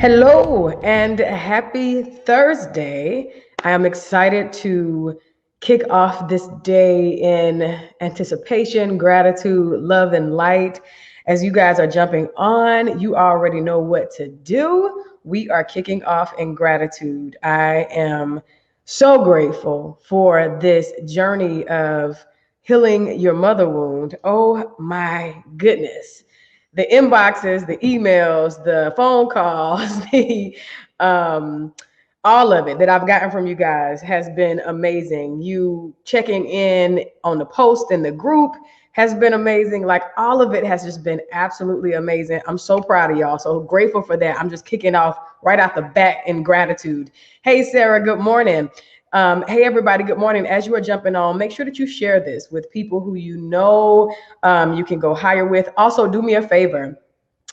Hello and happy Thursday. I am excited to kick off this day in anticipation, gratitude, love, and light. As you guys are jumping on, you already know what to do. We are kicking off in gratitude. I am so grateful for this journey of healing your mother wound. Oh my goodness, the inboxes, the emails, the phone calls, the um, all of it that I've gotten from you guys has been amazing. You checking in on the post in the group has been amazing. Like all of it has just been absolutely amazing. I'm so proud of y'all. So grateful for that. I'm just kicking off right out the bat in gratitude. Hey, Sarah, good morning. Hey, everybody, good morning. As you are jumping on, make sure that you share this with people who you know you can go higher with. Also, do me a favor.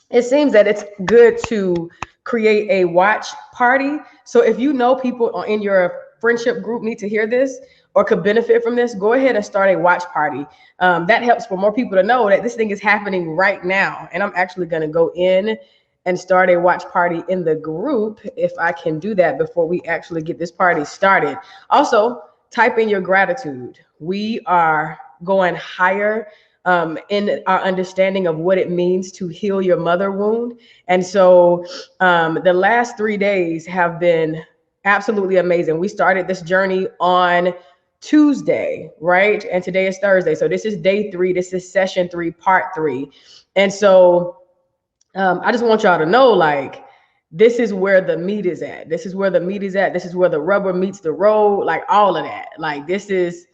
It seems that it's good to create a watch party. So if you know people in your friendship group need to hear this or could benefit from this, go ahead and start a watch party. That helps for more people to know that this thing is happening right now. And I'm actually going to go in and start a watch party in the group if I can do that before we actually get this party started. Also, type in your gratitude. We are going higher in our understanding of what it means to heal your mother wound. And so the last 3 days have been absolutely amazing. We started this journey on Tuesday, right? And today is Thursday. So this is day 3. This is session 3, part 3. And so I just want y'all to know, like, this is where the meat is at. This is where the meat is at. This is where the rubber meets the road, like all of that. Like this is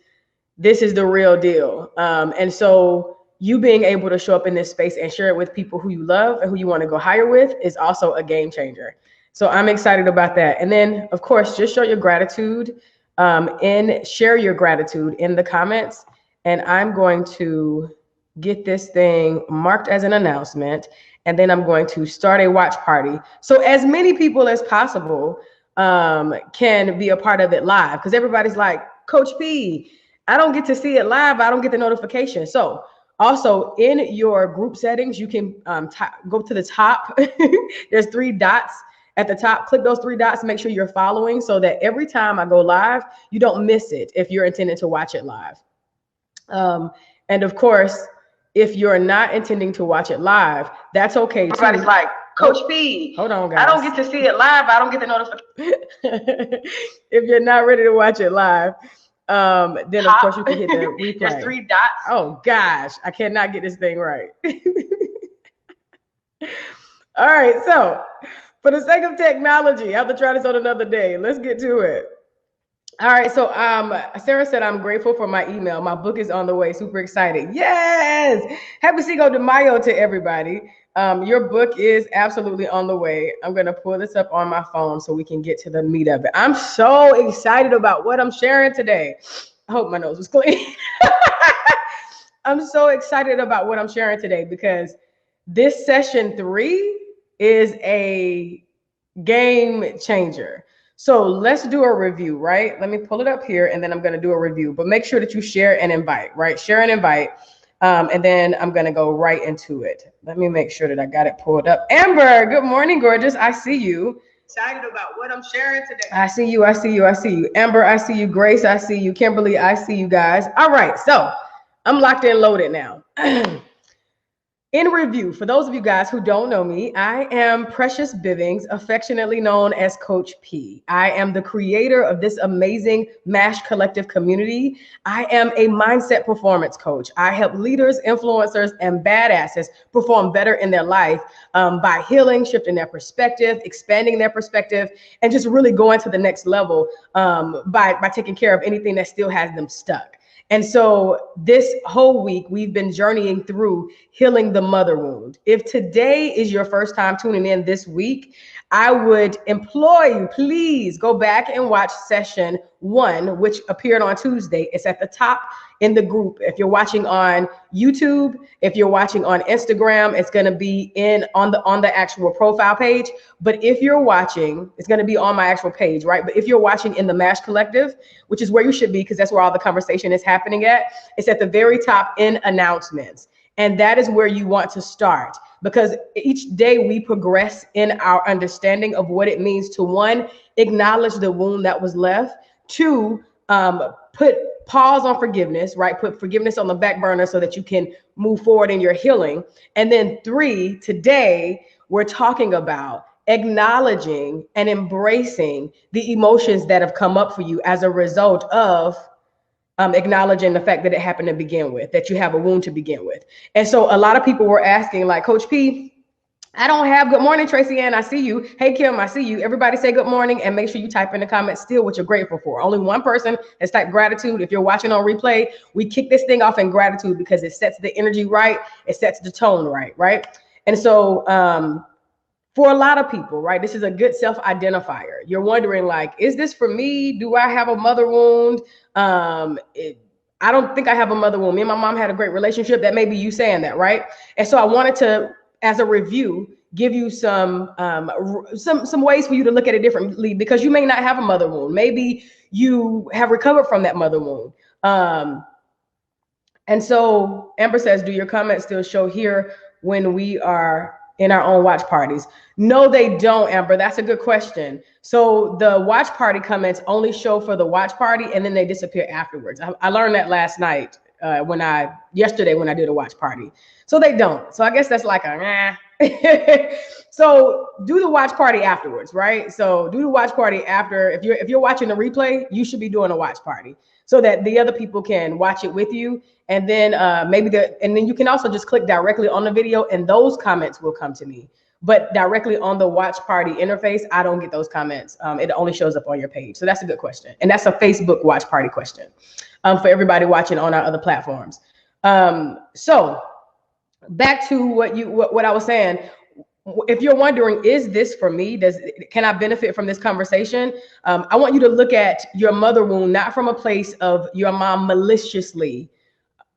the real deal. And so you being able to show up in this space and share it with people who you love and who you want to go higher with is also a game changer. So I'm excited about that. And then, of course, just show your gratitude and share your gratitude in the comments. And I'm going to get this thing marked as an announcement. And then I'm going to start a watch party. So as many people as possible can be a part of it live. Because everybody's like, Coach P, I don't get to see it live. I don't get the notification. So also in your group settings, you can go to the top. There's 3 dots at the top. Click those 3 dots. Make sure you're following so that every time I go live, you don't miss it if you're intending to watch it live. And of course, if you're not intending to watch it live, that's okay too. Everybody's like, Coach P, hold on, guys. I don't get to see it live. I don't get the notification. If you're not ready to watch it live, then of course you can hit the replay. There's 3 dots. Oh gosh, I cannot get this thing right. All right, so for the sake of technology, I have to try this on another day. Let's get to it. All right, so Sarah said, I'm grateful for my email. My book is on the way. Super excited. Yes. Happy Cinco de Mayo to everybody. Your book is absolutely on the way. I'm going to pull this up on my phone so we can get to the meat of it. I'm so excited about what I'm sharing today. I hope my nose was clean. I'm so excited about what I'm sharing today because this session 3 is a game changer. So let's do a review, right? Let me pull it up here and then I'm going to do a review, but make sure that you share and invite, right? Share and invite. And then I'm going to go right into it. Let me make sure that I got it pulled up. Amber, good morning, gorgeous. I see you. Excited about what I'm sharing today. I see you. I see you. I see you. Amber, I see you. Grace, I see you. Kimberly, I see you guys. All right. So I'm locked and loaded now. In review, for those of you guys who don't know me, I am Precious Bivings, affectionately known as Coach P. I am the creator of this amazing MASH collective community. I am a mindset performance coach. I help leaders, influencers, and badasses perform better in their life by healing, shifting their perspective, expanding their perspective, and just really going to the next level by taking care of anything that still has them stuck. And so this whole week, we've been journeying through healing the mother wound. If today is your first time tuning in this week, I would implore you, please go back and watch session 1, which appeared on Tuesday. It's at the top in the group. If you're watching on YouTube, if you're watching on Instagram, it's going to be on the actual profile page. But if you're watching, it's going to be on my actual page, right? But if you're watching in the MASH Collective, which is where you should be, because that's where all the conversation is happening at, it's at the very top in announcements. And that is where you want to start, because each day we progress in our understanding of what it means to, one, acknowledge the wound that was left, two, put pause on forgiveness, right? Put forgiveness on the back burner so that you can move forward in your healing. And then three, today we're talking about acknowledging and embracing the emotions that have come up for you as a result of acknowledging the fact that it happened to begin with, that you have a wound to begin with. And so a lot of people were asking, like, Coach P, I don't have good morning, Tracy Ann, I see you. Hey, Kim, I see you. Everybody say good morning, and make sure you type in the comments still what you're grateful for. Only one person has typed gratitude. If you're watching on replay, we kick this thing off in gratitude because it sets the energy right. It sets the tone right, right? And so for a lot of people, right, this is a good self-identifier. You're wondering, like, is this for me? Do I have a mother wound? I don't think I have a mother wound. Me and my mom had a great relationship. That may be you saying that, right? And so I wanted to, as a review, give you some ways for you to look at it differently, because you may not have a mother wound. Maybe you have recovered from that mother wound. And so Amber says, do your comments still show here when we are in our own watch parties? No, they don't, Amber. That's a good question. So the watch party comments only show for the watch party, and then they disappear afterwards. I learned that last night yesterday when I did a watch party. So they don't. So I guess that's like a So do the watch party afterwards, right? So do the watch party after. If you're watching the replay, you should be doing a watch party so that the other people can watch it with you. And then and then you can also just click directly on the video, and those comments will come to me. But directly on the watch party interface, I don't get those comments. It only shows up on your page. So that's a good question. And that's a Facebook watch party question for everybody watching on our other platforms. So back to what I was saying. If you're wondering, is this for me? Can I benefit from this conversation? I want you to look at your mother wound, not from a place of your mom maliciously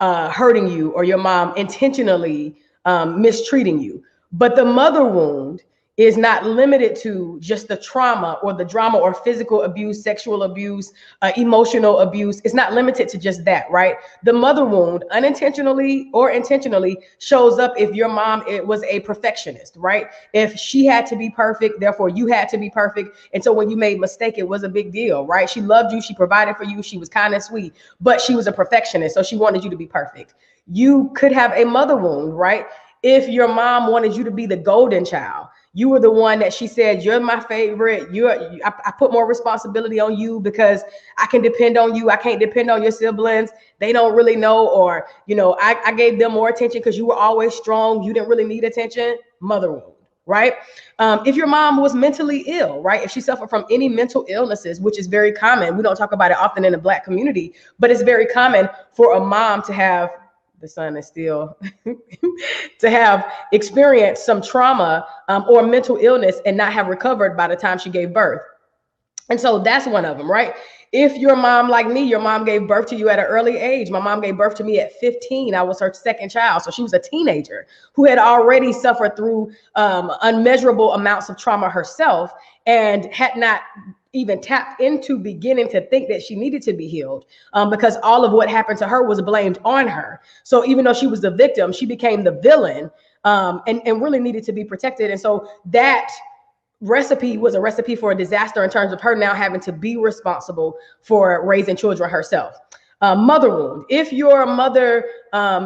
hurting you or your mom intentionally mistreating you. But the mother wound is not limited to just the trauma or the drama or physical abuse, sexual abuse, emotional abuse. It's not limited to just that, right? The mother wound, unintentionally or intentionally, shows up if your mom was a perfectionist, right? If she had to be perfect, therefore you had to be perfect. And so when you made a mistake, it was a big deal, right? She loved you, she provided for you, she was kind and sweet, but she was a perfectionist, so she wanted you to be perfect. You could have a mother wound, right? If your mom wanted you to be the golden child, you were the one that she said, you're my favorite. I put more responsibility on you because I can depend on you. I can't depend on your siblings. They don't really know, or, I gave them more attention because you were always strong. You didn't really need attention. Mother wound, right? If your mom was mentally ill, right? If she suffered from any mental illnesses, which is very common. We don't talk about it often in the Black community, but it's very common for a mom to have, the sun is still to have experienced some trauma or mental illness and not have recovered by the time she gave birth. And so that's one of them, right? If your mom, like me, your mom gave birth to you at an early age. My mom gave birth to me at 15. I was her second child. So she was a teenager who had already suffered through unmeasurable amounts of trauma herself and had not even tapped into beginning to think that she needed to be healed because all of what happened to her was blamed on her. So even though she was the victim, she became the villain and really needed to be protected. And so that recipe was a recipe for a disaster in terms of her now having to be responsible for raising children herself. Mother wound. If your mother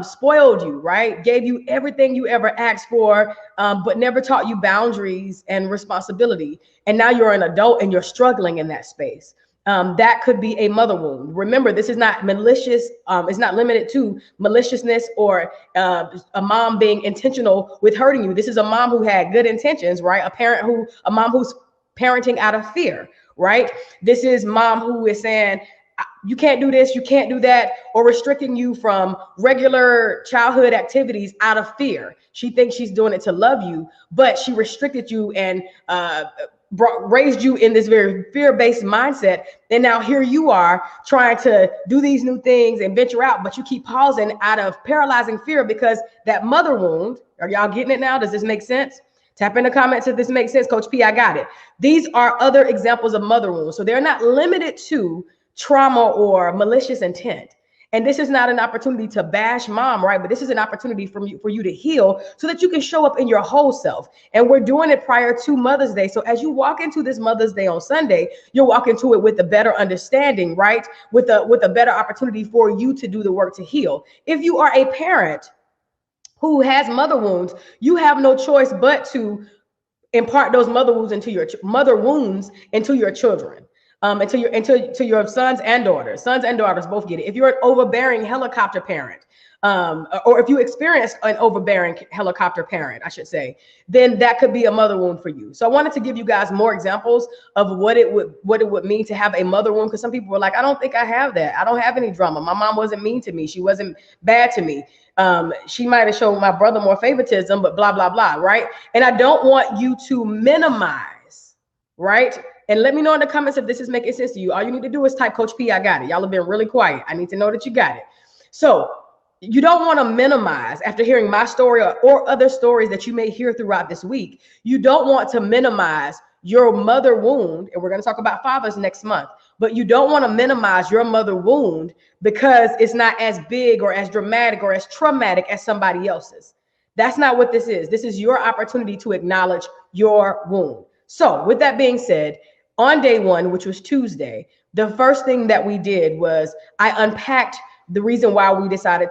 spoiled you, right, gave you everything you ever asked for, but never taught you boundaries and responsibility, and now you're an adult and you're struggling in that space, that could be a mother wound. Remember, this is not malicious. It's not limited to maliciousness or a mom being intentional with hurting you. This is a mom who had good intentions, right? A mom who's parenting out of fear, right? This is mom who is saying, you can't do this, you can't do that, or restricting you from regular childhood activities out of fear. She thinks she's doing it to love you, but she restricted you and raised you in this very fear-based mindset. And now here you are trying to do these new things and venture out, but you keep pausing out of paralyzing fear because that mother wound. Are y'all getting it now? Does this make sense? Tap in the comments if this makes sense. Coach P, I got it. These are other examples of mother wounds. So they're not limited to trauma or malicious intent. And this is not an opportunity to bash mom, right? But this is an opportunity for you to heal so that you can show up in your whole self. And we're doing it prior to Mother's Day. So as you walk into this Mother's Day on Sunday, you're walking to it with a better understanding, right? With a better opportunity for you to do the work to heal. If you are a parent who has mother wounds, you have no choice but to impart those mother wounds into your children. Into your sons and daughters. Sons and daughters both get it. If you're an overbearing helicopter parent, or if you experienced an overbearing helicopter parent, I should say, then that could be a mother wound for you. So I wanted to give you guys more examples of what it would mean to have a mother wound, because some people were like, I don't think I have that. I don't have any drama. My mom wasn't mean to me. She wasn't bad to me. She might have shown my brother more favoritism, but blah, blah, blah, right? And I don't want you to minimize, right? And let me know in the comments if this is making sense to you. All you need to do is type Coach P, I got it. Y'all have been really quiet. I need to know that you got it. So you don't want to minimize, after hearing my story or other stories that you may hear throughout this week, you don't want to minimize your mother wound. And we're going to talk about fathers next month, but you don't want to minimize your mother wound because it's not as big or as dramatic or as traumatic as somebody else's. That's not what this is. This is your opportunity to acknowledge your wound. So with that being said, on day one, which was Tuesday, the first thing that we did was I unpacked the reason why I decided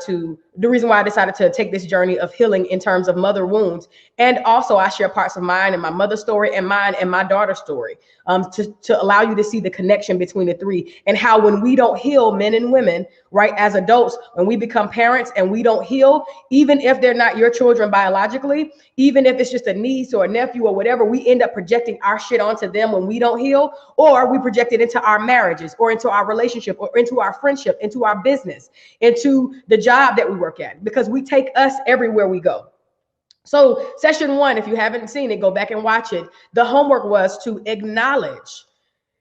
to take this journey of healing in terms of mother wounds. And also I share parts of mine and my mother's story and mine and my daughter's story, to allow you to see the connection between the three, and how when we don't heal, men and women, right, as adults, when we become parents and we don't heal, even if they're not your children biologically, even if it's just a niece or a nephew or whatever, we end up projecting our shit onto them when we don't heal, or we project it into our marriages or into our relationship or into our friendship, into our business, into the job that we work at, because we take us everywhere we go. So session one, if you haven't seen it, go back and watch it. The homework was to acknowledge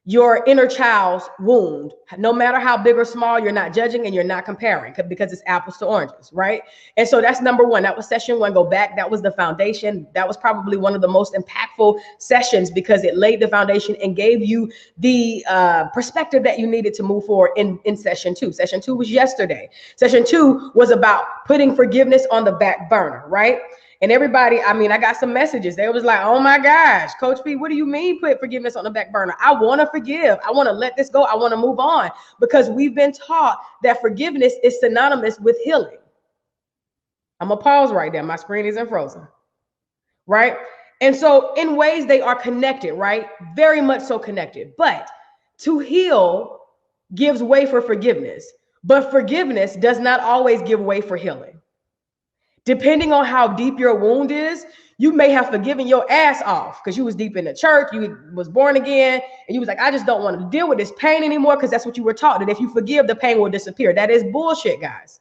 your inner child's wound. No matter how big or small, you're not judging and you're not comparing, because it's apples to oranges, right? And so that's number one. That was session one. Go back. That was the foundation. That was probably one of the most impactful sessions because it laid the foundation and gave you the perspective that you needed to move forward in session two. Session two was yesterday. Session two was about putting forgiveness on the back burner, right? And everybody, I mean, I got some messages. They was like, oh my gosh, Coach P, what do you mean put forgiveness on the back burner? I want to forgive. I want to let this go. I want to move on, because we've been taught that forgiveness is synonymous with healing. I'm going to pause right there. My screen isn't frozen, right? And so in ways they are connected, right? Very much so connected. But to heal gives way for forgiveness. But forgiveness does not always give way for healing. Depending on how deep your wound is, you may have forgiven your ass off because you was deep in the church, you was born again, and you was like, I just don't want to deal with this pain anymore, because that's what you were taught, that if you forgive, the pain will disappear. That is bullshit, guys.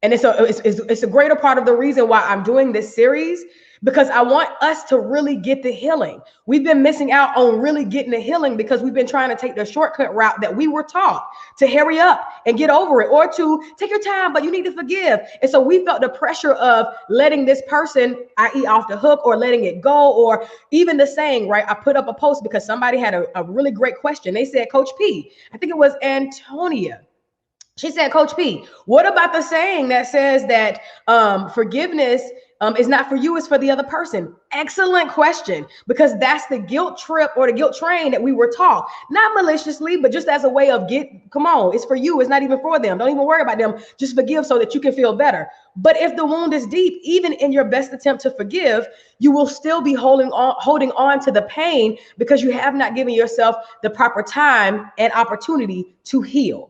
And it's a greater part of the reason why I'm doing this series, because I want us to really get the healing. We've been missing out on really getting the healing because we've been trying to take the shortcut route that we were taught to hurry up and get over it, or to take your time, but you need to forgive. And so we felt the pressure of letting this person, i.e. off the hook, or letting it go, or even the saying, right? I put up a post because somebody had a really great question. They said, Coach P, I think it was Antonia. She said, Coach P, what about the saying that says that forgiveness is not for you, it's for the other person? Excellent question, because that's the guilt trip or the guilt train that we were taught, not maliciously, but just as a way of come on, it's for you. It's not even for them. Don't even worry about them. Just forgive so that you can feel better. But if the wound is deep, even in your best attempt to forgive, you will still be holding on to the pain because you have not given yourself the proper time and opportunity to heal.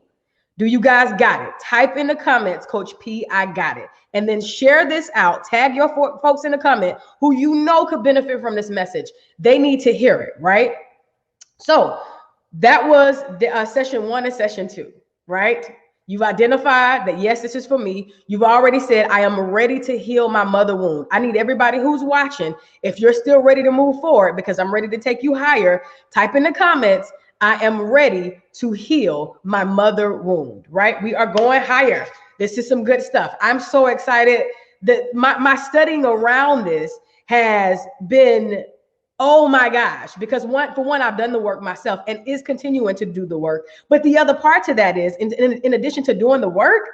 Do you guys got it? Type in the comments, Coach P, I got it. And then share this out. Tag your folks in the comment who you know could benefit from this message. They need to hear it, right? So that was the, session one and session two, right? You've identified that, yes, this is for me. You've already said, I am ready to heal my mother wound. I need everybody who's watching, if you're still ready to move forward, because I'm ready to take you higher, type in the comments, I am ready to heal my mother wound, right? We are going higher. This is some good stuff. I'm so excited that my studying around this has been Oh my gosh, because for one, I've done the work myself and is continuing to do the work. But the other part to that is, in addition to doing the work,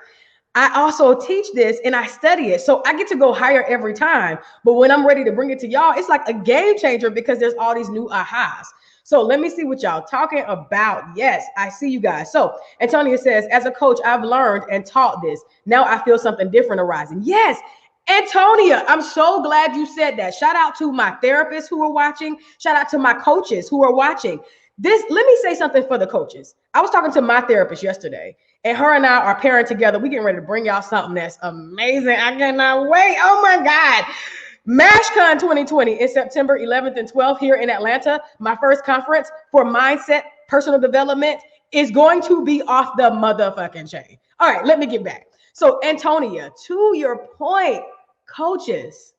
I also teach this and I study it. So I get to go higher every time. But when I'm ready to bring it to y'all, it's like a game changer because there's all these new ahas. So let me see what y'all talking about. Yes, I see you guys. So Antonia says, as a coach, I've learned and taught this. Now I feel something different arising. Yes, Antonia, I'm so glad you said that. Shout out to my therapists who are watching. Shout out to my coaches who are watching. Let me say something for the coaches. I was talking to my therapist yesterday, and her and I are pairing together. We getting ready to bring y'all something that's amazing. I cannot wait. Oh my God. MashCon 2020 is September 11th and 12th here in Atlanta. My first conference for mindset, personal development is going to be off the motherfucking chain. All right, let me get back. So Antonia, to your point, coaches,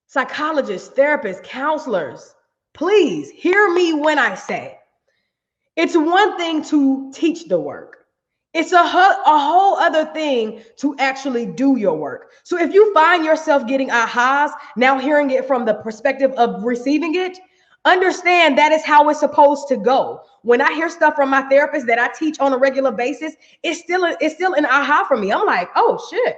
psychologists, therapists, counselors, please hear me when I say it's one thing to teach the work. It's a whole other thing to actually do your work. So if you find yourself getting ahas, now hearing it from the perspective of receiving it, understand that is how it's supposed to go. When I hear stuff from my therapist that I teach on a regular basis, it's still an aha for me. I'm like, oh shit,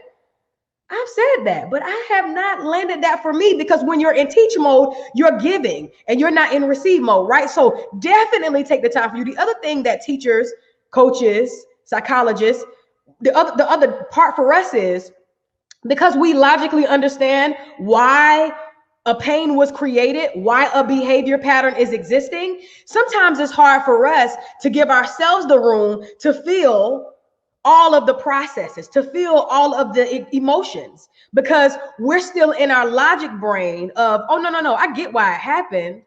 I've said that, but I have not landed that for me, because when you're in teach mode, you're giving and you're not in receive mode, right? So definitely take the time for you. The other thing that teachers, coaches, psychologists, the other part for us is, because we logically understand why a pain was created, why a behavior pattern is existing, sometimes it's hard for us to give ourselves the room to feel all of the processes, to feel all of the emotions, because we're still in our logic brain of, oh, no, I get why it happened.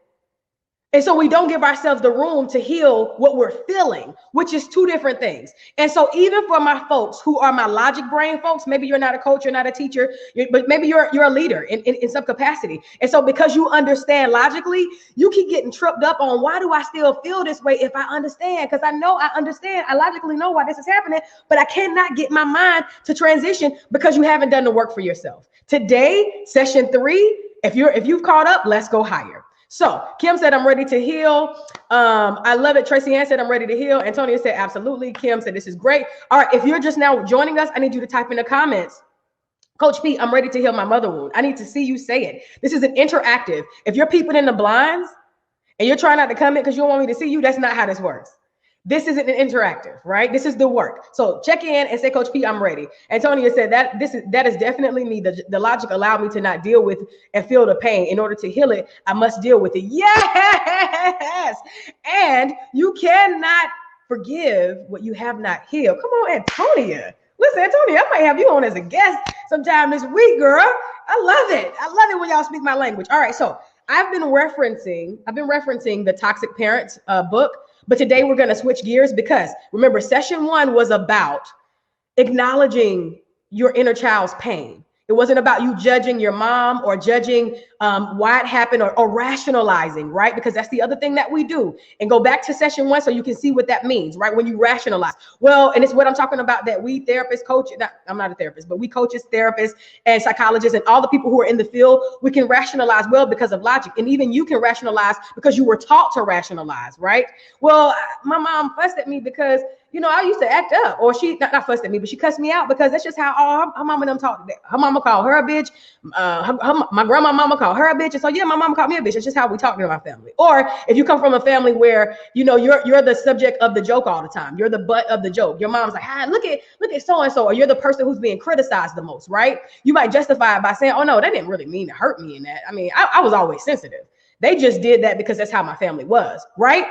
And so we don't give ourselves the room to heal what we're feeling, which is two different things. And so even for my folks who are my logic brain folks, maybe you're not a coach, you're not a teacher, but maybe you're a leader in some capacity. And so because you understand logically, you keep getting tripped up on, why do I still feel this way if I understand? Because I understand, I logically know why this is happening, but I cannot get my mind to transition because you haven't done the work for yourself. Today, session 3, if you've caught up, let's go higher. So Kim said, I'm ready to heal. I love it. Tracy Ann said, I'm ready to heal. Antonia said, absolutely. Kim said, this is great. All right, if you're just now joining us, I need you to type in the comments, Coach P, I'm ready to heal my mother wound. I need to see you say it. This is an interactive. If you're peeping in the blinds and you're trying not to comment because you don't want me to see you, that's not how this works. This isn't an interactive, right? This is the work. So check in and say, Coach P, I'm ready. Antonia said that is definitely me. The logic allowed me to not deal with and feel the pain. In order to heal it, I must deal with it. Yes. And you cannot forgive what you have not healed. Come on, Antonia. Listen, Antonia, I might have you on as a guest sometime this week, girl. I love it. I love it when y'all speak my language. All right, so I've been referencing the Toxic Parents book. But today we're going to switch gears, because remember, session 1 was about acknowledging your inner child's pain. It wasn't about you judging your mom or judging why it happened, or rationalizing, right? Because that's the other thing that we do. And go back to session 1 so you can see what that means, right? When you rationalize. Well, and it's what I'm talking about, that we therapists, I'm not a therapist, but we coaches, therapists, and psychologists, and all the people who are in the field, we can rationalize well because of logic. And even you can rationalize because you were taught to rationalize, right? Well, my mom fussed at me because, I used to act up, or she not fussed at me, but she cussed me out because that's just how all her mama and them talk. Her mama called her a bitch. My grandma mama called her a bitch. And so, yeah, my mama called me a bitch. It's just how we talk to my family. Or if you come from a family where, you're the subject of the joke all the time. You're the butt of the joke. Your mom's like, look at so-and-so, or you're the person who's being criticized the most, right? You might justify it by saying, oh no, they didn't really mean to hurt me in that. I mean, I was always sensitive. They just did that because that's how my family was, right?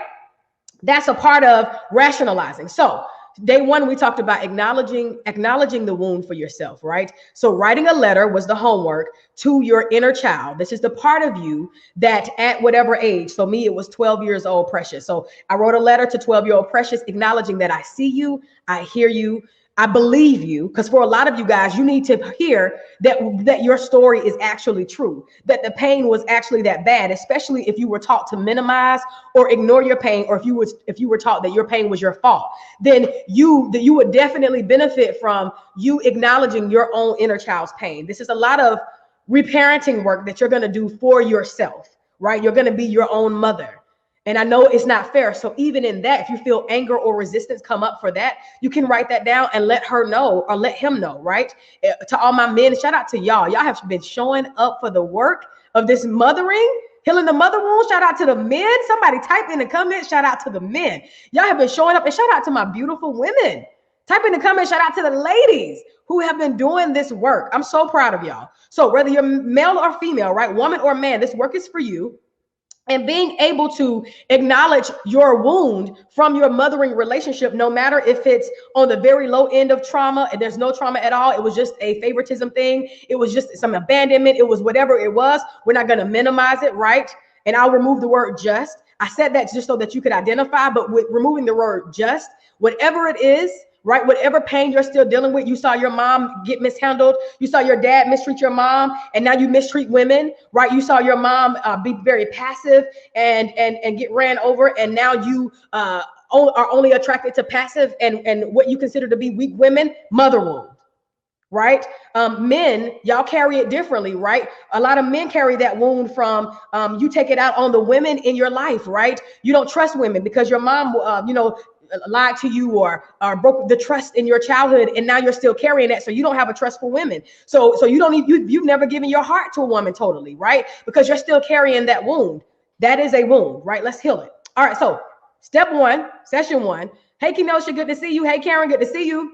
That's a part of rationalizing. So day 1, we talked about acknowledging the wound for yourself, right? So writing a letter was the homework to your inner child. This is the part of you that at whatever age, so me, it was 12 years old, Precious. So I wrote a letter to 12-year-old Precious, acknowledging that I see you, I hear you, I believe you, because for a lot of you guys, you need to hear that your story is actually true, that the pain was actually that bad, especially if you were taught to minimize or ignore your pain, or if you were taught that your pain was your fault, then you would definitely benefit from you acknowledging your own inner child's pain. This is a lot of reparenting work that you're going to do for yourself. right? You're going to be your own mother. And I know it's not fair. So even in that, if you feel anger or resistance come up for that, you can write that down and let her know or let him know, right? To all my men, shout out to y'all. Y'all have been showing up for the work of this mothering, healing the mother wound. Shout out to the men. Somebody type in the comments, shout out to the men. Y'all have been showing up, and shout out to my beautiful women. Type in the comments, shout out to the ladies who have been doing this work. I'm so proud of y'all. So whether you're male or female, right? Woman or man, this work is for you. And being able to acknowledge your wound from your mothering relationship, no matter if it's on the very low end of trauma and there's no trauma at all, it was just a favoritism thing, it was just some abandonment, it was whatever it was, we're not going to minimize it, right? And I'll remove the word just. I said that just so that you could identify, but with removing the word just, whatever it is, right? Whatever pain you're still dealing with, you saw your mom get mishandled, you saw your dad mistreat your mom, and now you mistreat women, right? You saw your mom be very passive and get ran over, and now you are only attracted to passive and what you consider to be weak women, mother wound, right? Men, y'all carry it differently, right? A lot of men carry that wound from you take it out on the women in your life, right? You don't trust women because your mom, lied to you or broke the trust in your childhood, and now you're still carrying that, so you don't have a trust for women. So you don't need, you've never given your heart to a woman totally, right? Because you're still carrying that wound. That is a wound, right? Let's heal it. All right, so step one, session one. Hey Kenosha, good to see you. Hey Karen, good to see you.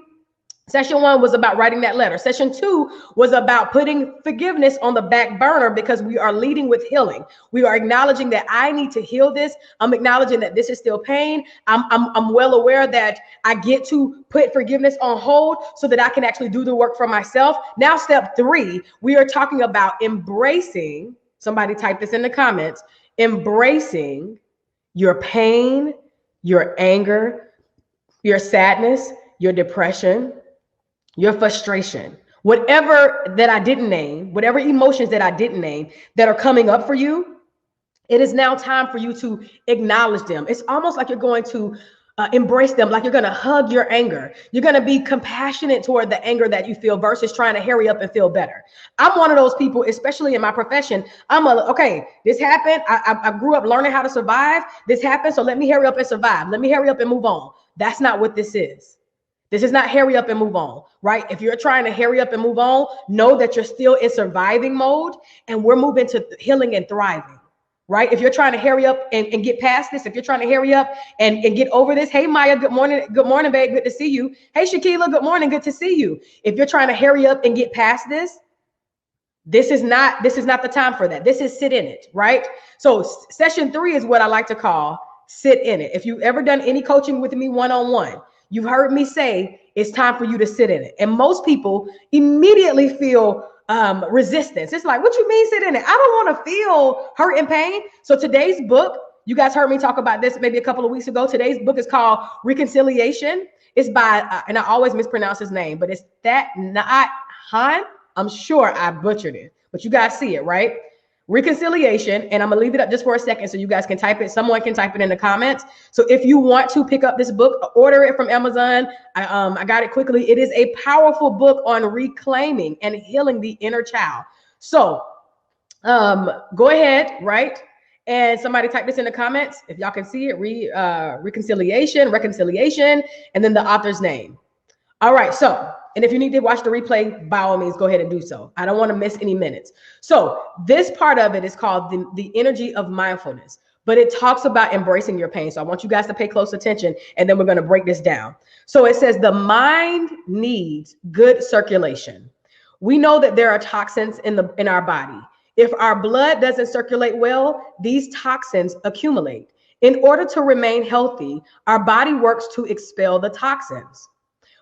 Session one was about writing that letter. Session two was about putting forgiveness on the back burner because we are leading with healing. We are acknowledging that I need to heal this. I'm acknowledging that this is still pain. I'm well aware that I get to put forgiveness on hold so that I can actually do the work for myself. Now, step three, we are talking about embracing, somebody type this in the comments, embracing your pain, your anger, your sadness, your depression, your frustration, whatever that I didn't name, whatever emotions that I didn't name that are coming up for you, it is now time for you to acknowledge them. It's almost like you're going to embrace them, like you're going to hug your anger. You're going to be compassionate toward the anger that you feel versus trying to hurry up and feel better. I'm one of those people, especially in my profession. Okay, this happened. I grew up learning how to survive. This happened, so let me hurry up and survive. Let me hurry up and move on. That's not what this is. This is not hurry up and move on, right? If you're trying to hurry up and move on, know that you're still in surviving mode and we're moving to healing and thriving, right? If you're trying to hurry up and get past this, if you're trying to hurry up and get over this, hey, Maya, good morning. Good morning, babe. Good to see you. Hey, Shakila, good morning. Good to see you. If you're trying to hurry up and get past this, this is not the time for that. This is sit in it, right? So session three is what I like to call sit in it. If you've ever done any coaching with me one-on-one, you've heard me say it's time for you to sit in it. And most people immediately feel resistance. It's like, what you mean sit in it? I don't want to feel hurt and pain. So today's book, you guys heard me talk about this maybe a couple of weeks ago. Today's book is called Reconciliation. It's by, and I always mispronounce his name, but it's Thich Nhat Hanh. I'm sure I butchered it, but you guys see it, right? Reconciliation, and I'm gonna leave it up just for a second so you guys can type it. Someone can type it in the comments. So if you want to pick up this book, order it from Amazon. I got it quickly. It is a powerful book on reclaiming and healing the inner child. So go ahead, right? And somebody type this in the comments if y'all can see it. Reconciliation, and then the author's name. All right, so, and if you need to watch the replay, by all means, go ahead and do so. I don't want to miss any minutes. So this part of it is called the energy of mindfulness, but it talks about embracing your pain. So I want you guys to pay close attention, and then we're going to break this down. So it says the mind needs good circulation. We know that there are toxins in our body. If our blood doesn't circulate well, these toxins accumulate. In order to remain healthy, our body works to expel the toxins.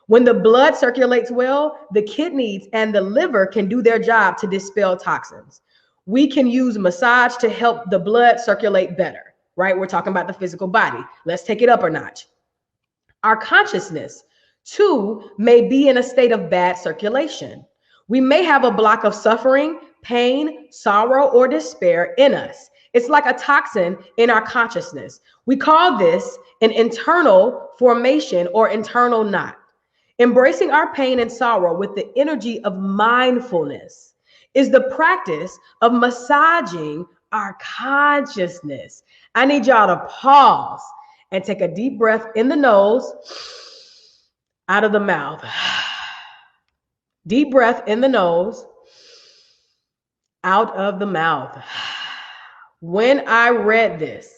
When the blood circulates well, the kidneys and the liver can do their job to dispel toxins. We can use massage to help the blood circulate better, right? We're talking about the physical body. Let's take it up a notch. Our consciousness, too, may be in a state of bad circulation. We may have a block of suffering, pain, sorrow, or despair in us. It's like a toxin in our consciousness. We call this an internal formation or internal knot. Embracing our pain and sorrow with the energy of mindfulness is the practice of massaging our consciousness. I need y'all to pause and take a deep breath in the nose, out of the mouth. Deep breath in the nose, out of the mouth. When I read this,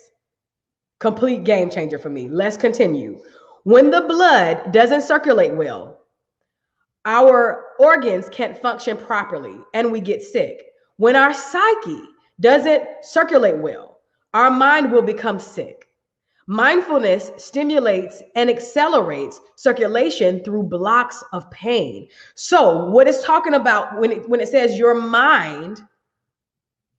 complete game changer for me. Let's continue. When the blood doesn't circulate well, our organs can't function properly and we get sick. When our psyche doesn't circulate well, our mind will become sick. Mindfulness stimulates and accelerates circulation through blocks of pain. So what it's talking about when it says your mind,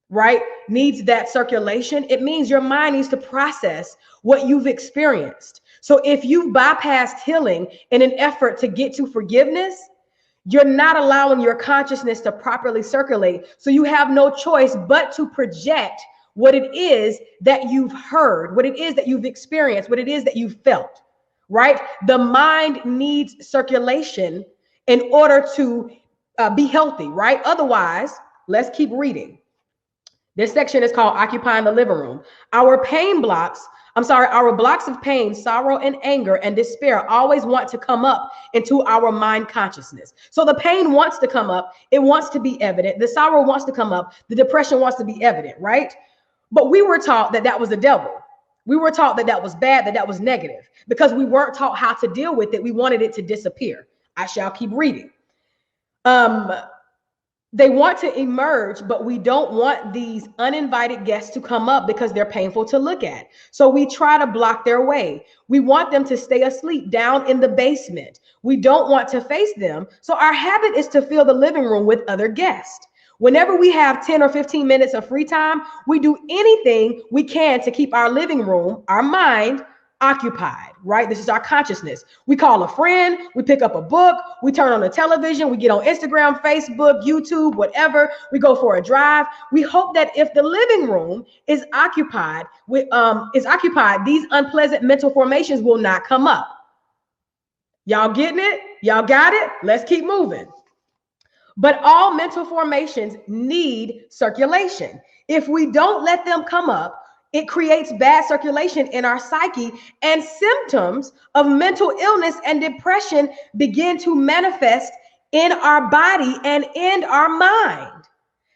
right, needs that circulation, it means your mind needs to process what you've experienced. So if you've bypassed healing in an effort to get to forgiveness, you're not allowing your consciousness to properly circulate. So you have no choice but to project what it is that you've heard, what it is that you've experienced, what it is that you've felt, right? The mind needs circulation in order to be healthy, right? Otherwise, let's keep reading. This section is called Occupying the Living Room. Our blocks of pain, sorrow, and anger and despair always want to come up into our mind consciousness. So the pain wants to come up. It wants to be evident. The sorrow wants to come up. The depression wants to be evident, right? But we were taught that that was the devil. We were taught that that was bad, that that was negative, because we weren't taught how to deal with it. We wanted it to disappear. I shall keep reading. They want to emerge, but we don't want these uninvited guests to come up because they're painful to look at. So we try to block their way. We want them to stay asleep down in the basement. We don't want to face them. So our habit is to fill the living room with other guests. Whenever we have 10 or 15 minutes of free time, we do anything we can to keep our living room, our mind, occupied, right? This is our consciousness. We call a friend, we pick up a book, we turn on the television, we get on Instagram, Facebook, YouTube, whatever. We go for a drive. We hope that if the living room is occupied, these unpleasant mental formations will not come up. Y'all getting it? Y'all got it? Let's keep moving. But all mental formations need circulation. If we don't let them come up, it creates bad circulation in our psyche, and symptoms of mental illness and depression begin to manifest in our body and in our mind.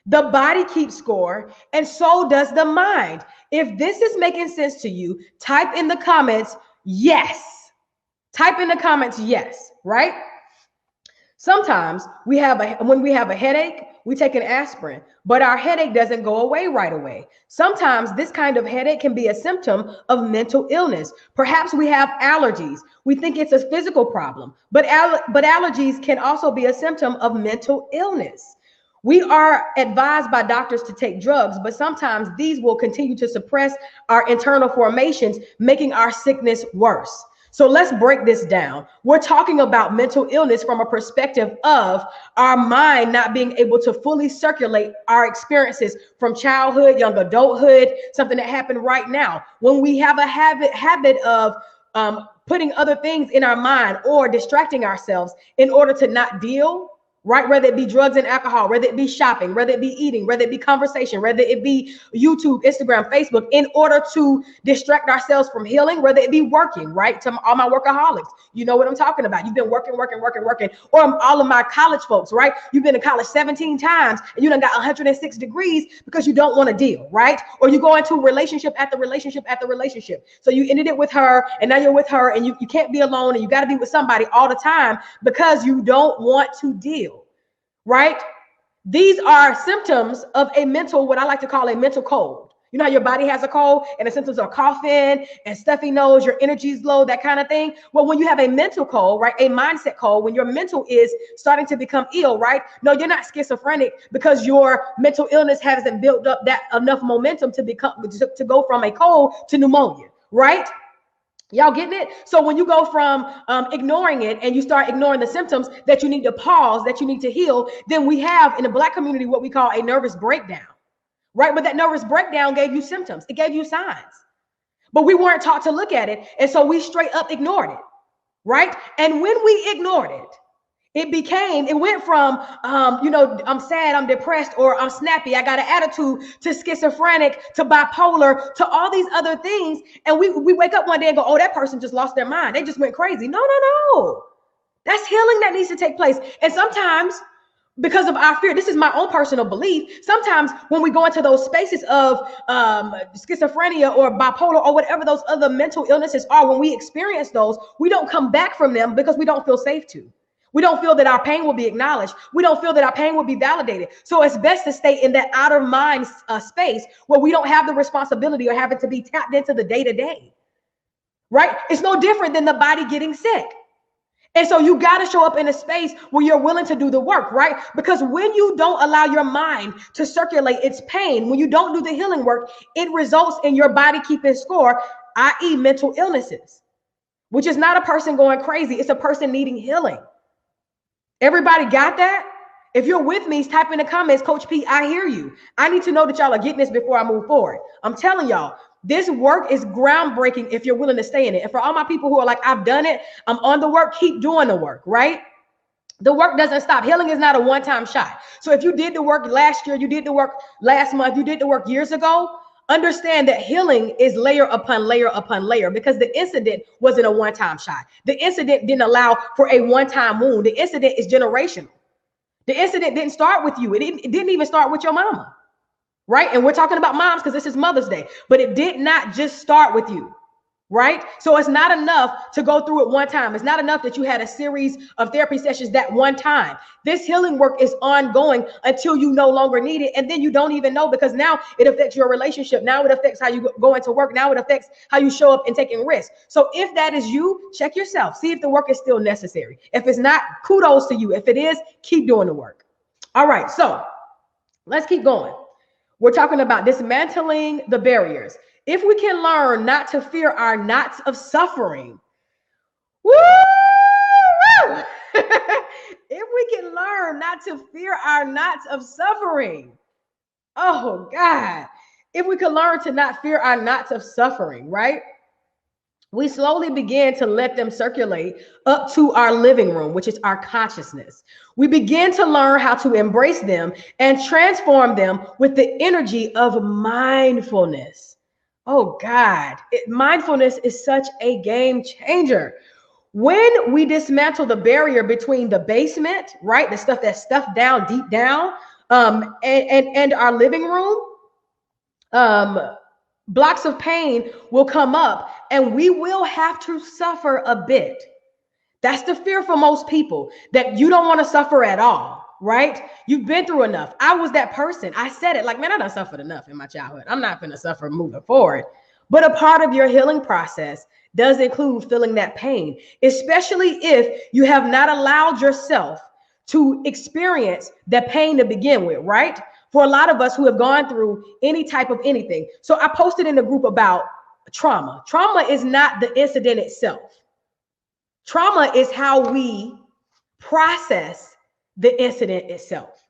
The body keeps score, and so does the mind. If this is making sense to you, type in the comments, yes. Type in the comments, yes, right? Sometimes when we have a headache, we take an aspirin, but our headache doesn't go away right away. Sometimes this kind of headache can be a symptom of mental illness. Perhaps we have allergies. We think it's a physical problem, but allergies can also be a symptom of mental illness. We are advised by doctors to take drugs, but sometimes these will continue to suppress our internal formations, making our sickness worse. So let's break this down. We're talking about mental illness from a perspective of our mind not being able to fully circulate our experiences from childhood, young adulthood, something that happened right now. When we have a habit of putting other things in our mind or distracting ourselves in order to not deal, right? Whether it be drugs and alcohol, whether it be shopping, whether it be eating, whether it be conversation, whether it be YouTube, Instagram, Facebook, in order to distract ourselves from healing, whether it be working, right? To all my workaholics, you know what I'm talking about. You've been working, or all of my college folks, right? You've been to college 17 times and you done got 106 degrees because you don't want to deal, right? Or you go into relationship after relationship after relationship. So you ended it with her and now you're with her and you can't be alone and you got to be with somebody all the time because you don't want to deal. Right? These are symptoms of what I like to call a mental cold. You know how your body has a cold and the symptoms are coughing and stuffy nose, your energy's low, that kind of thing. Well, when you have a mental cold, right? A mindset cold, when your mental is starting to become ill, right? No, you're not schizophrenic because your mental illness hasn't built up that enough momentum to go from a cold to pneumonia, right? Y'all getting it? So when you go from ignoring it and you start ignoring the symptoms that you need to pause, that you need to heal, then we have in the Black community what we call a nervous breakdown, right? But that nervous breakdown gave you symptoms. It gave you signs. But we weren't taught to look at it. And so we straight up ignored it, right? And when we ignored it, It went from, I'm sad, I'm depressed, or I'm snappy, I got an attitude, to schizophrenic, to bipolar, to all these other things. And we wake up one day and go, oh, that person just lost their mind. They just went crazy. No, no, no. That's healing that needs to take place. And sometimes, because of our fear, this is my own personal belief, sometimes when we go into those spaces of schizophrenia or bipolar or whatever those other mental illnesses are, when we experience those, we don't come back from them because we don't feel safe to. We don't feel that our pain will be acknowledged. We don't feel that our pain will be validated. So it's best to stay in that outer mind space where we don't have the responsibility or having to be tapped into the day-to-day, right? It's no different than the body getting sick. And so you got to show up in a space where you're willing to do the work, right? Because when you don't allow your mind to circulate its pain, when you don't do the healing work, it results in your body keeping score, i.e. mental illnesses, which is not a person going crazy. It's a person needing healing. Everybody got that? If you're with me, type in the comments, Coach P, I hear you. I need to know that y'all are getting this before I move forward. I'm telling y'all, this work is groundbreaking if you're willing to stay in it. And for all my people who are like, I've done it, I'm on the work, keep doing the work, right? The work doesn't stop. Healing is not a one-time shot. So if you did the work last year, you did the work last month, you did the work years ago, understand that healing is layer upon layer upon layer, because the incident wasn't a one-time shot. The incident didn't allow for a one-time wound. The incident is generational. The incident didn't start with you. It didn't even start with your mama, right? And we're talking about moms because this is Mother's Day, but it did not just start with you, right? So it's not enough to go through it one time. It's not enough that you had a series of therapy sessions that one time. This healing work is ongoing until you no longer need it. And then you don't even know, because now it affects your relationship. Now it affects how you go into work. Now it affects how you show up and taking risks. So if that is you, check yourself. See if the work is still necessary. If it's not, kudos to you. If it is, keep doing the work. All right, so let's keep going. We're talking about dismantling the barriers. If we can learn not to fear our knots of suffering, woo! If we can learn not to fear our knots of suffering, oh God, if we could learn to not fear our knots of suffering, right? We slowly begin to let them circulate up to our living room, which is our consciousness. We begin to learn how to embrace them and transform them with the energy of mindfulness. Oh God, mindfulness is such a game changer. When we dismantle the barrier between the basement, right, the stuff that's stuffed down deep down, and our living room, blocks of pain will come up and we will have to suffer a bit. That's the fear for most people, that you don't want to suffer at all, right? You've been through enough. I was that person. I said it like, man, I done suffered enough in my childhood. I'm not going to suffer moving forward. But a part of your healing process does include feeling that pain, especially if you have not allowed yourself to experience that pain to begin with, right? For a lot of us who have gone through any type of anything. So I posted in the group about trauma. Trauma is not the incident itself. Trauma is how we process the incident itself.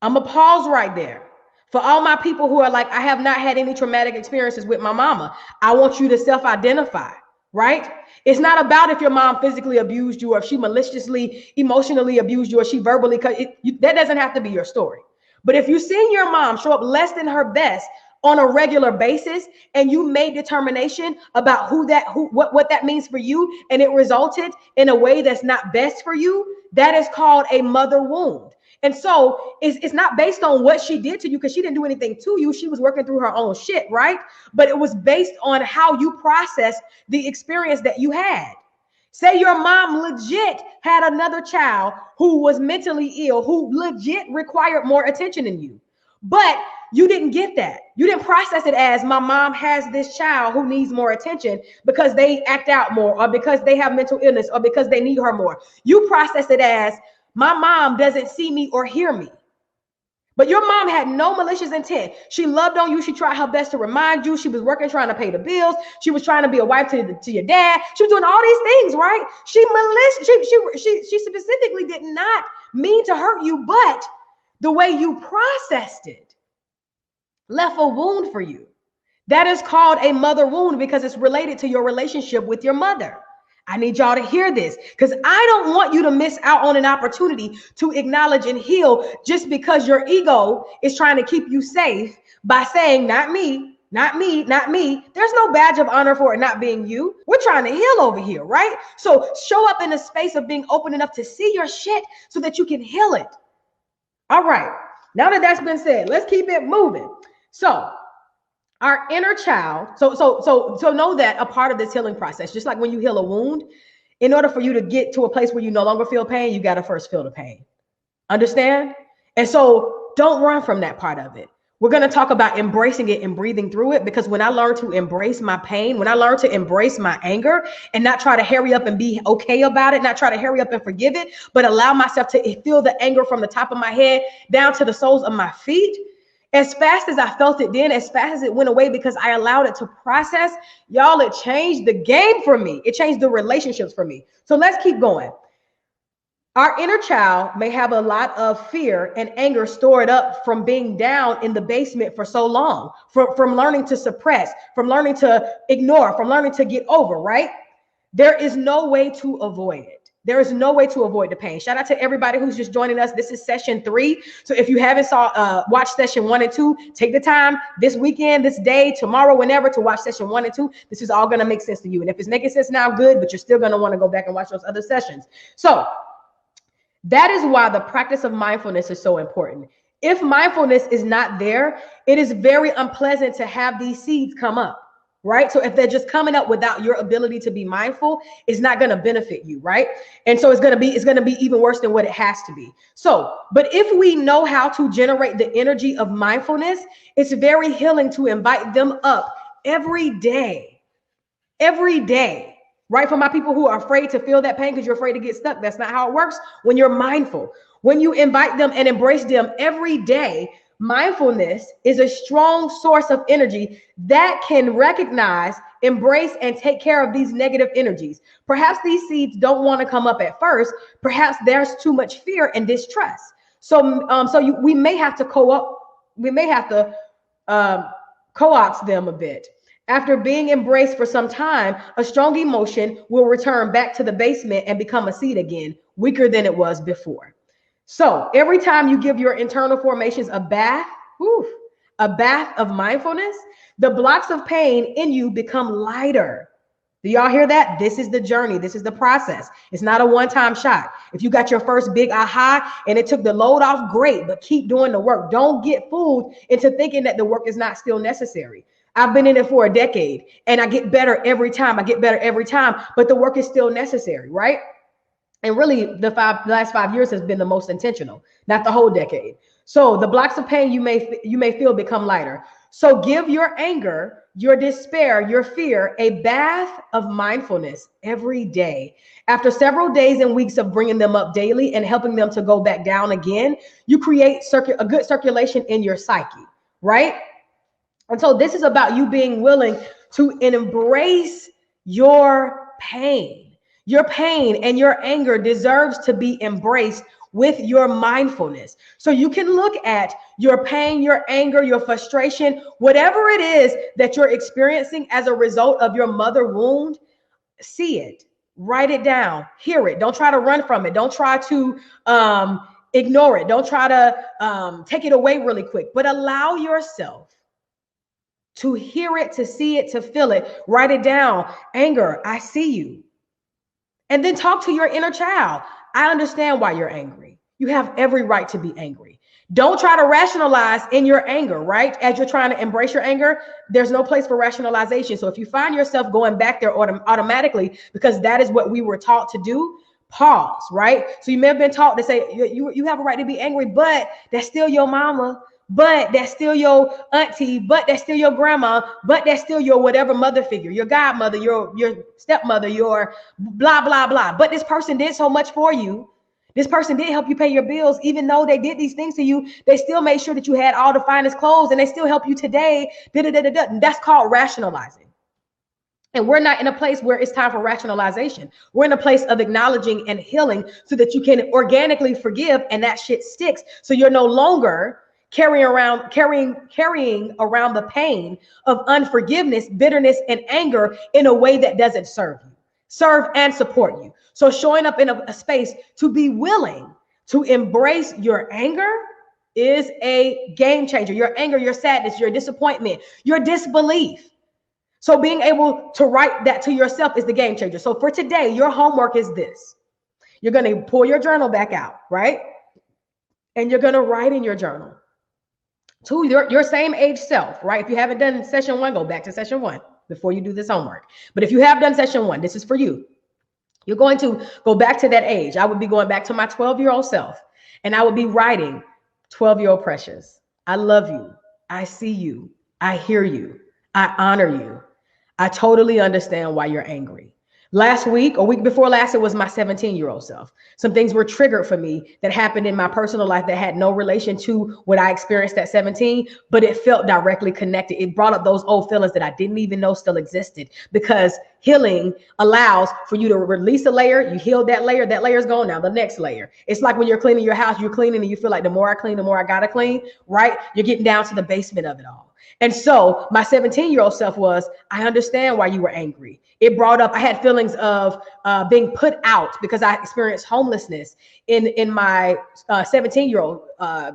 I'm gonna pause right there. For all my people who are like, I have not had any traumatic experiences with my mama, I want you to self-identify, right? It's not about if your mom physically abused you or if she maliciously, emotionally abused you or she verbally, that doesn't have to be your story. But if you've seen your mom show up less than her best on a regular basis, and you made determination about what that means for you, and it resulted in a way that's not best for you, that is called a mother wound. And so it's not based on what she did to you, because she didn't do anything to you. She was working through her own shit, right? But it was based on how you processed the experience that you had. Say your mom legit had another child who was mentally ill, who legit required more attention than you, but you didn't get that. You didn't process it as, my mom has this child who needs more attention because they act out more, or because they have mental illness, or because they need her more. You process it as, my mom doesn't see me or hear me. But your mom had no malicious intent. She loved on you. She tried her best to remind you. She was working, trying to pay the bills. She was trying to be a wife to your dad. She was doing all these things, right? She specifically did not mean to hurt you, but the way you processed it left a wound for you. That is called a mother wound, because it's related to your relationship with your mother. I need y'all to hear this because I don't want you to miss out on an opportunity to acknowledge and heal just because your ego is trying to keep you safe by saying, not me, not me, not me. There's no badge of honor for it not being you. We're trying to heal over here, right? So show up in a space of being open enough to see your shit so that you can heal it. All right. Now that that's been said, let's keep it moving. So our inner child, so know that a part of this healing process, just like when you heal a wound, in order for you to get to a place where you no longer feel pain, you got to first feel the pain. Understand? And so don't run from that part of it. We're going to talk about embracing it and breathing through it, because when I learned to embrace my pain, when I learned to embrace my anger and not try to hurry up and be okay about it, not try to hurry up and forgive it, but allow myself to feel the anger from the top of my head down to the soles of my feet. As fast as I felt it then, as fast as it went away because I allowed it to process, y'all, it changed the game for me. It changed the relationships for me. So let's keep going. Our inner child may have a lot of fear and anger stored up from being down in the basement for so long, from learning to suppress, from learning to ignore, from learning to get over, right? There is no way to avoid it. There is no way to avoid the pain. Shout out to everybody who's just joining us. This is session 3. So if you haven't watched session 1 and 2, take the time this weekend, this day, tomorrow, whenever, to watch session 1 and 2. This is all going to make sense to you. And if it's making sense now, good, but you're still going to want to go back and watch those other sessions. So that is why the practice of mindfulness is so important. If mindfulness is not there, it is very unpleasant to have these seeds come up, right? So if they're just coming up without your ability to be mindful, it's not going to benefit you, right? And so it's going to be even worse than what it has to be. So, but if we know how to generate the energy of mindfulness, it's very healing to invite them up every day. Right? For my people who are afraid to feel that pain because you're afraid to get stuck. That's not how it works when you're mindful. When you invite them and embrace them every day, mindfulness is a strong source of energy that can recognize, embrace, and take care of these negative energies. Perhaps these seeds don't want to come up at first. Perhaps there's too much fear and distrust. We may have to co-opt them a bit. After being embraced for some time, a strong emotion will return back to the basement and become a seed again, weaker than it was before. So every time you give your internal formations a bath of mindfulness, the blocks of pain in you become lighter. Do y'all hear that? This is the journey. This is the process. It's not a one-time shot. If you got your first big aha and it took the load off, great, but keep doing the work. Don't get fooled into thinking that the work is not still necessary. I've been in it for a decade and I get better every time. But the work is still necessary, right? And really the last 5 years has been the most intentional, not the whole decade. So the blocks of pain you may feel become lighter. So give your anger, your despair, your fear a bath of mindfulness every day. After several days and weeks of bringing them up daily and helping them to go back down again, you create a good circulation in your psyche, right? And so this is about you being willing to embrace your pain. Your pain and your anger deserves to be embraced with your mindfulness. So you can look at your pain, your anger, your frustration, whatever it is that you're experiencing as a result of your mother wound, see it, write it down, hear it. Don't try to run from it. Don't try to ignore it. Don't try to take it away really quick, but allow yourself to hear it, to see it, to feel it. Write it down. Anger, I see you. And then talk to your inner child. I understand why you're angry. You have every right to be angry. Don't try to rationalize in your anger, right? As you're trying to embrace your anger, there's no place for rationalization. So if you find yourself going back there automatically, because that is what we were taught to do, pause, right? So you may have been taught to say, you have a right to be angry, but that's still your mama. But that's still your auntie, but that's still your grandma, but that's still your whatever mother figure, your godmother, your stepmother, your blah, blah, blah. But this person did so much for you. This person did help you pay your bills. Even though they did these things to you, they still made sure that you had all the finest clothes and they still help you today. That's called rationalizing. And we're not in a place where it's time for rationalization. We're in a place of acknowledging and healing so that you can organically forgive and that shit sticks. So you're no longer carrying around the pain of unforgiveness, bitterness, and anger in a way that doesn't serve you. serve and support you. So showing up in a space to be willing to embrace your anger is a game changer. Your anger, your sadness, your disappointment, your disbelief. So being able to write that to yourself is the game changer. So for today, your homework is this. You're going to pull your journal back out, right? And you're going to write in your journal to your same age self, right? If you haven't done session 1, go back to session 1 before you do this homework. But if you have done session 1, this is for you. You're going to go back to that age. I would be going back to my 12-year-old self, and I would be writing, 12-year-old Precious, I love you. I see you. I hear you. I honor you. I totally understand why you're angry. Last week or week before last, it was my 17-year-old self. Some things were triggered for me that happened in my personal life that had no relation to what I experienced at 17, but it felt directly connected. It brought up those old feelings that I didn't even know still existed, because healing allows for you to release a layer. You healed that layer's gone. Now the next layer. It's like when you're cleaning your house, you're cleaning and you feel like the more I clean, the more I gotta clean, right? You're getting down to the basement of it all. And so my 17-year-old self was, I understand why you were angry. It brought up, I had feelings of being put out because I experienced homelessness in my 17-year-old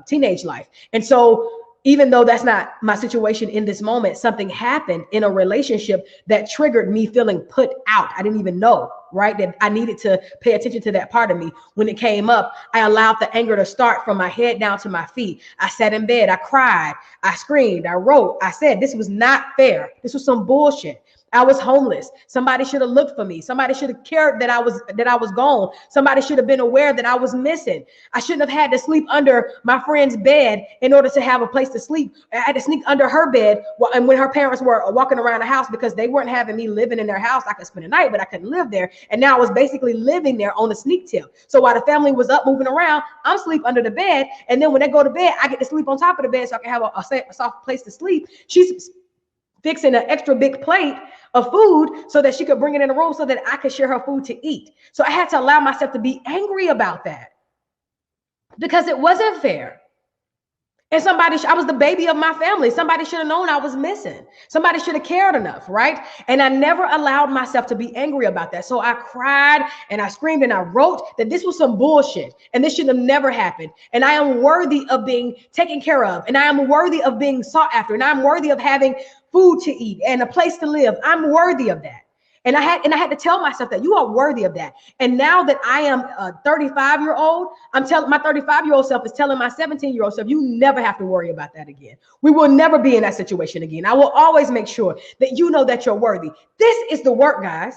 teenage life. And so even though that's not my situation in this moment, something happened in a relationship that triggered me feeling put out. I didn't even know, right, that I needed to pay attention to that part of me. When it came up, I allowed the anger to start from my head down to my feet. I sat in bed, I cried, I screamed, I wrote, I said, this was not fair. This was some bullshit. I was homeless. Somebody should have looked for me. Somebody should have cared that I was gone. Somebody should have been aware that I was missing. I shouldn't have had to sleep under my friend's bed in order to have a place to sleep. I had to sneak under her bed and when her parents were walking around the house because they weren't having me living in their house. I could spend a night, but I couldn't live there. And now I was basically living there on the sneak tip. So while the family was up moving around, I'm asleep under the bed. And then when they go to bed, I get to sleep on top of the bed so I can have a soft place to sleep. She's fixing an extra big plate of food so that she could bring it in the room so that I could share her food to eat. So I had to allow myself to be angry about that because it wasn't fair. And I was the baby of my family. Somebody should have known I was missing. Somebody should have cared enough, right? And I never allowed myself to be angry about that. So I cried and I screamed and I wrote that this was some bullshit and this should have never happened. And I am worthy of being taken care of. And I am worthy of being sought after. And I'm worthy of having food to eat and a place to live. I'm worthy of that. And I had to tell myself that you are worthy of that. And now that I am a 35-year-old, I'm telling my 35-year-old self is telling my 17-year-old self, you never have to worry about that again. We will never be in that situation again. I will always make sure that you know that you're worthy. This is the work, guys.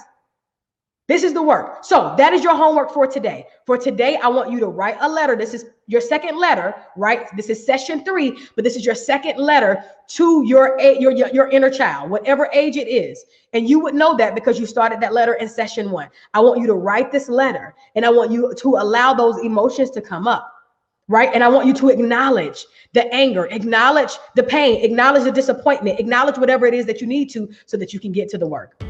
This is the work. So that is your homework for today. For today, I want you to write a letter. This is your second letter, right? This is session 3, but this is your second letter to your inner child, whatever age it is. And you would know that because you started that letter in session 1. I want you to write this letter and I want you to allow those emotions to come up, right? And I want you to acknowledge the anger, acknowledge the pain, acknowledge the disappointment, acknowledge whatever it is that you need to so that you can get to the work.